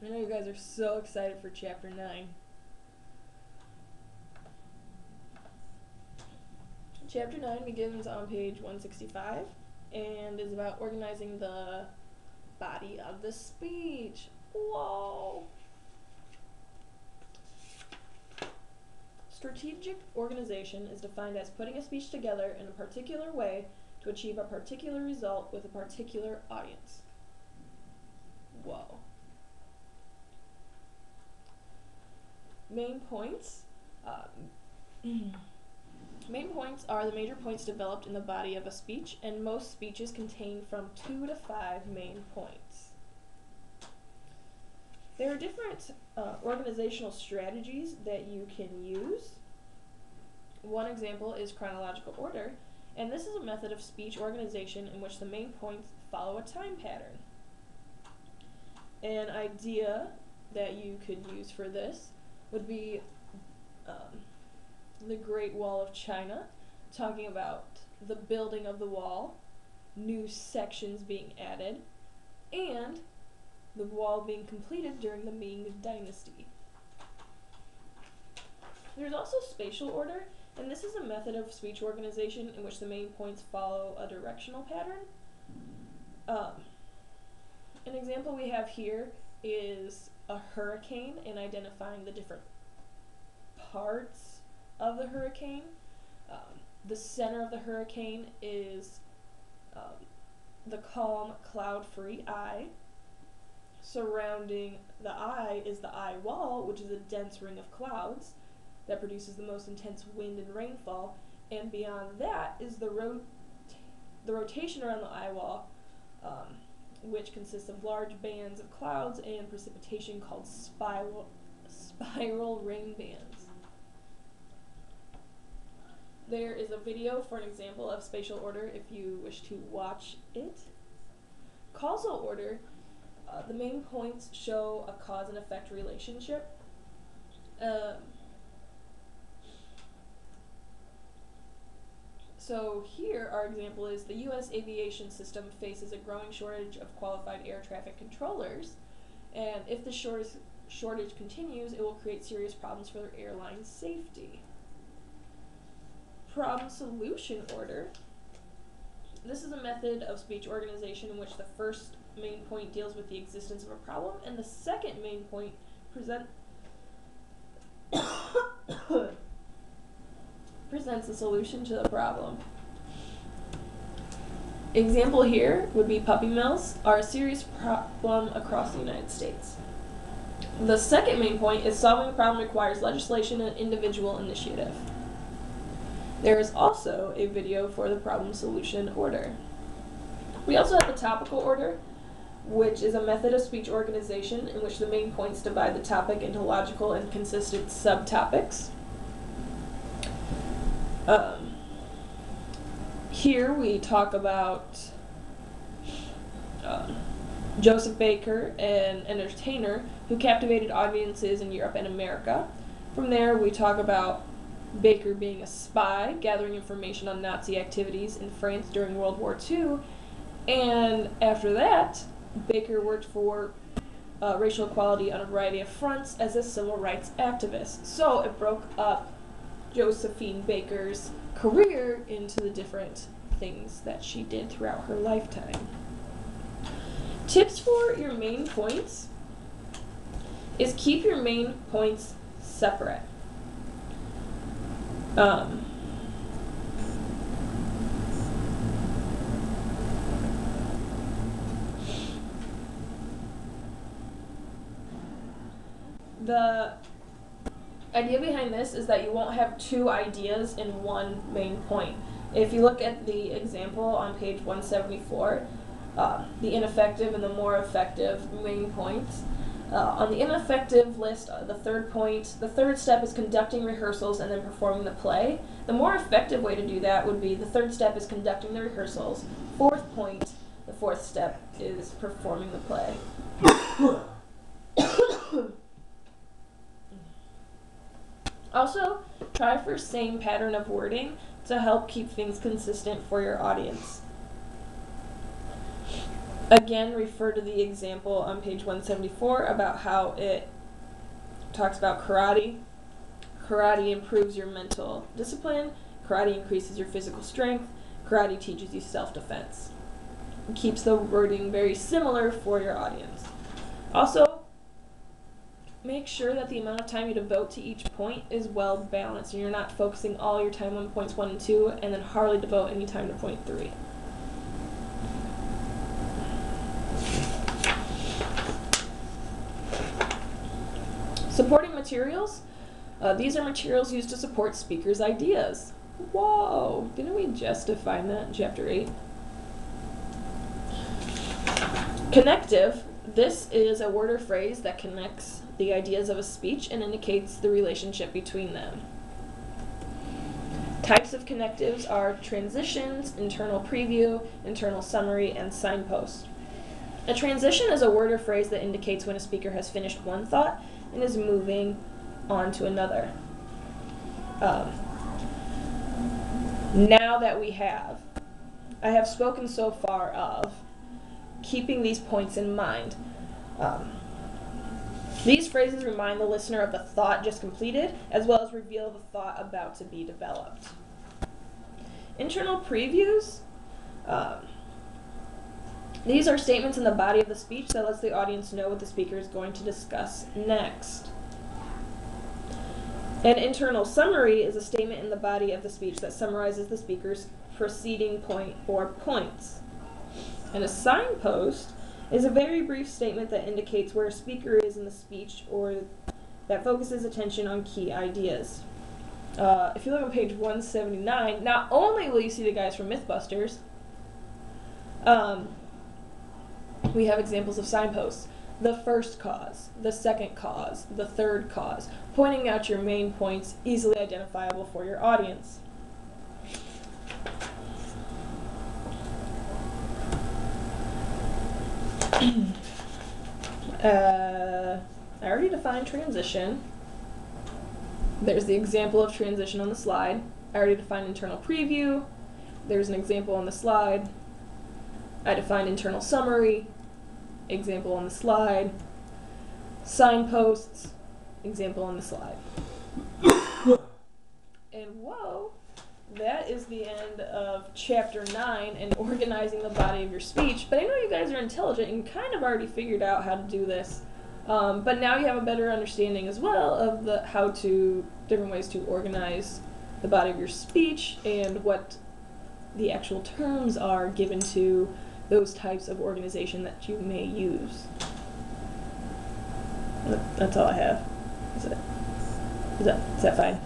I know you guys are so excited for Chapter 9. Chapter 9 begins on page 165 and is about organizing the body of the speech. Whoa! Strategic organization is defined as putting a speech together in a particular way to achieve a particular result with a particular audience. Whoa. Main points. Main points are the major points developed in the body of a speech, and most speeches contain from 2 to 5 main points. There are different organizational strategies that you can use. One example is chronological order, and this is a method of speech organization in which the main points follow a time pattern. An idea that you could use for this would be the Great Wall of China, talking about the building of the wall, new sections being added, and the wall being completed during the Ming Dynasty. There's also spatial order, and this is a method of speech organization in which the main points follow a directional pattern. An example we have here is a hurricane and identifying the different parts of the hurricane. The center of the hurricane is the calm, cloud-free eye. Surrounding the eye is the eye wall, which is a dense ring of clouds that produces the most intense wind and rainfall. And beyond that is the rotation around the eye wall, which consists of large bands of clouds and precipitation called spiral rain bands. There is a video for an example of spatial order if you wish to watch it. Causal order, the main points show a cause and effect relationship. So here our example is the U.S. aviation system faces a growing shortage of qualified air traffic controllers, and if the shortage continues, it will create serious problems for their airline safety. Problem-solution order. This is a method of speech organization in which the first main point deals with the existence of a problem, and the second main point presents a solution to the problem. Example here would be puppy mills are a serious problem across the United States. The second main point is solving the problem requires legislation and individual initiative. There is also a video for the problem-solution order. We also have the topical order, which is a method of speech organization in which the main points divide the topic into logical and consistent subtopics. Here we talk about Joseph Baker, an entertainer who captivated audiences in Europe and America. From there we talk about Baker being a spy, gathering information on Nazi activities in France during World War II, and after that, Baker worked for racial equality on a variety of fronts as a civil rights activist. So it broke up Josephine Baker's career into the different things that she did throughout her lifetime. Tips for your main points is keep your main points separate. The idea behind this is that you won't have two ideas in one main point. If you look at the example on page 174, the ineffective and the more effective main points, on the ineffective list, the third step is conducting rehearsals and then performing the play. The more effective way to do that would be the third step is conducting the rehearsals. Fourth point, the fourth step is performing the play. Also, try for same pattern of wording to help keep things consistent for your audience. Again, refer to the example on page 174 about how it talks about karate. Karate improves your mental discipline. Karate increases your physical strength. Karate teaches you self-defense. It keeps the wording very similar for your audience. Also, make sure that the amount of time you devote to each point is well balanced and you're not focusing all your time on points 1 and 2 and then hardly devote any time to point 3. Supporting materials. These are materials used to support speakers' ideas. Whoa! Didn't we just define that in Chapter 8? Connective. This is a word or phrase that connects the ideas of a speech and indicates the relationship between them. Types of connectives are transitions, internal preview, internal summary, and signpost. A transition is a word or phrase that indicates when a speaker has finished one thought and is moving on to another. Now that I have spoken so far of keeping these points in mind. These phrases remind the listener of the thought just completed, as well as reveal the thought about to be developed. Internal previews. These are statements in the body of the speech that lets the audience know what the speaker is going to discuss next. An internal summary is a statement in the body of the speech that summarizes the speaker's preceding point or points. And a signpost is a very brief statement that indicates where a speaker is in the speech or that focuses attention on key ideas. If you look on page 179, not only will you see the guys from Mythbusters, we have examples of signposts. The first cause, the second cause, the third cause, pointing out your main points easily identifiable for your audience. I already defined transition. There's the example of transition on the slide. I already defined internal preview. There's an example on the slide. I defined internal summary. Example on the slide. Signposts. Example on the slide. And whoa, that is the end of Chapter 9 and organizing the body of your speech. But I know you guys are intelligent and kind of already figured out how to do this. But now you have a better understanding as well of different ways to organize the body of your speech and what the actual terms are given to those types of organization that you may use. That's all I have. Is that fine?